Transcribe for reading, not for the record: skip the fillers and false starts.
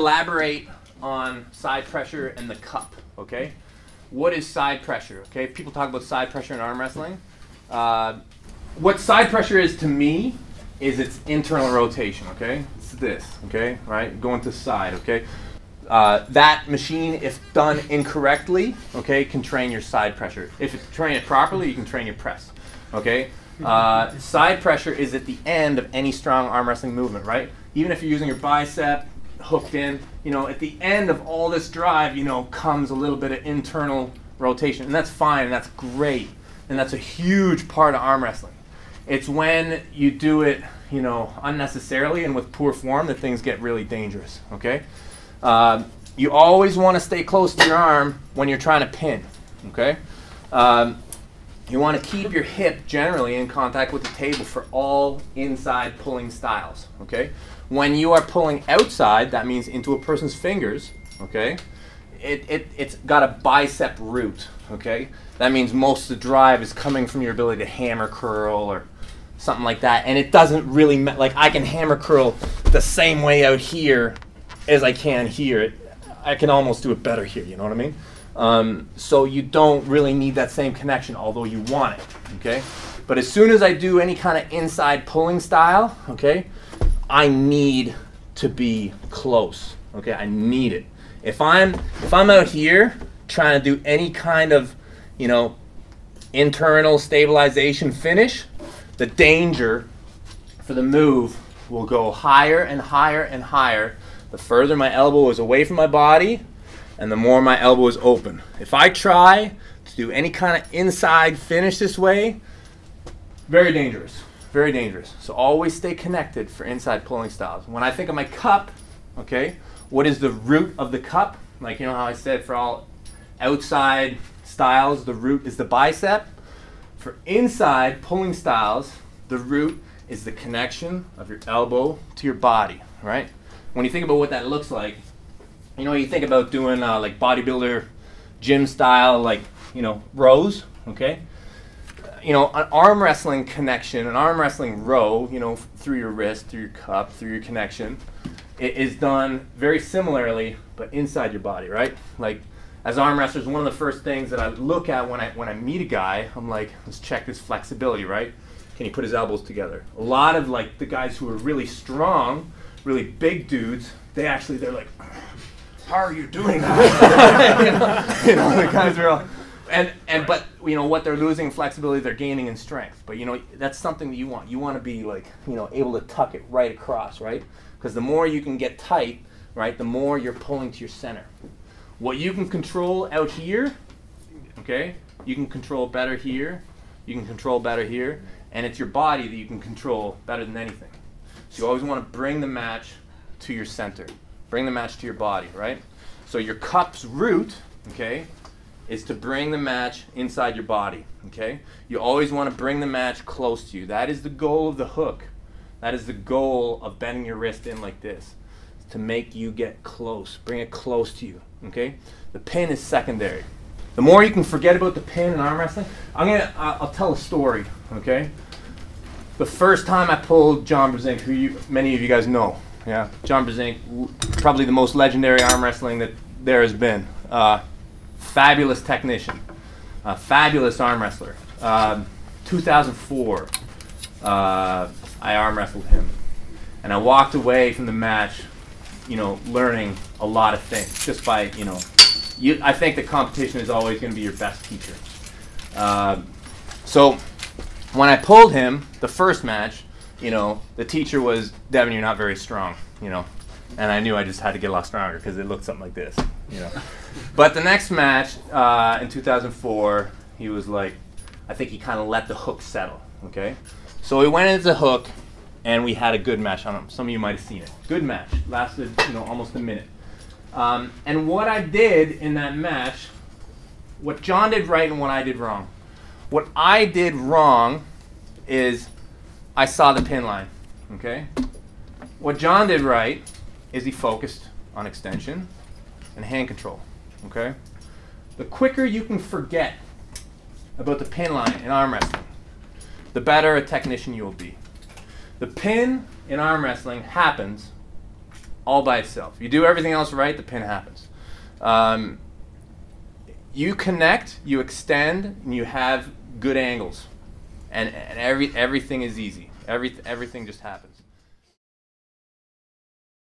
elaborate on side pressure and the cup, okay? What is side pressure, okay? People talk about side pressure in arm wrestling. What side pressure is to me is its internal rotation, okay? It's this, okay, right? Going to side, okay? That machine, if done incorrectly, okay, can train your side pressure. If you train it properly, you can train your press, okay? Side pressure is at the end of any strong arm wrestling movement, right? Even if you're using your bicep hooked in, you know, at the end of all this drive, you know, comes a little bit of internal rotation, and that's fine, and that's great, and that's a huge part of arm wrestling. It's when you do it, you know, unnecessarily and with poor form that things get really dangerous, okay? You always want to stay close to your arm when you're trying to pin, okay? You want to keep your hip generally in contact with the table for all inside pulling styles, okay? When you are pulling outside, that means into a person's fingers, okay? It's got a bicep root, okay? That means most of the drive is coming from your ability to hammer curl or something like that, and it doesn't really like I can hammer curl the same way out here as I can here. I can almost do it better here, you know what I mean? So you don't really need that same connection, although you want it, okay? But as soon as I do any kind of inside pulling style, okay, I need to be close, okay? I need it. If I'm out here trying to do any kind of, you know, internal stabilization finish, the danger for the move will go higher and higher and higher the further my elbow is away from my body and the more my elbow is open. If I try to do any kind of inside finish this way, very dangerous, very dangerous. So always stay connected for inside pulling styles. When I think of my cup, okay, what is the root of the cup? Like, you know how I said for all outside styles, the root is the bicep. For inside pulling styles, the root is the connection of your elbow to your body, right? When you think about what that looks like, you know, you think about doing like bodybuilder gym style, like, you know, rows, okay? You know, an arm wrestling connection, an arm wrestling row, you know, through your wrist, through your cup, through your connection, it is done very similarly, but inside your body, right? Like, as arm wrestlers, one of the first things that I look at when I meet a guy, I'm like, let's check his flexibility, right? Can he put his elbows together? A lot of like the guys who are really strong, really big dudes, they're like, how are you doing that? you know, the guys are all, but you know what they're losing flexibility, they're gaining in strength. But you know, that's something that you want. You want to be like, you know, able to tuck it right across, right? Because the more you can get tight, right, the more you're pulling to your center. What you can control out here, okay, you can control better here, you can control better here, and it's your body that you can control better than anything. So you always want to bring the match to your center. Bring the match to your body, right? So your cup's root, okay, is to bring the match inside your body, okay? You always want to bring the match close to you. That is the goal of the hook. That is the goal of bending your wrist in like this, to make you get close, bring it close to you, okay? The pin is secondary. The more you can forget about the pin in arm wrestling, I'll tell a story, okay? The first time I pulled John Brzenk, who many of you guys know, yeah? John Brzenk, probably the most legendary arm wrestling that there has been. Fabulous technician, fabulous arm wrestler. 2004, I arm wrestled him. And I walked away from the match, you know, learning a lot of things just by, you know, I think the competition is always going to be your best teacher. So when I pulled him, the first match, you know, the teacher was, Devin, you're not very strong, you know. And I knew I just had to get a lot stronger because it looked something like this, you know. But the next match in 2004, he was like, I think he kind of let the hook settle, okay. So we went into the hook, and we had a good match on him. Some of you might have seen it. Good match. Lasted, you know, almost a minute. And what I did in that match, what John did right and what I did wrong. What I did wrong is I saw the pin line, okay? What John did right is he focused on extension and hand control, okay? The quicker you can forget about the pin line in arm wrestling, the better a technician you will be. The pin in arm wrestling happens all by itself. You do everything else right, the pin happens. You connect, you extend, and you have good angles, and everything is easy. Everything just happens.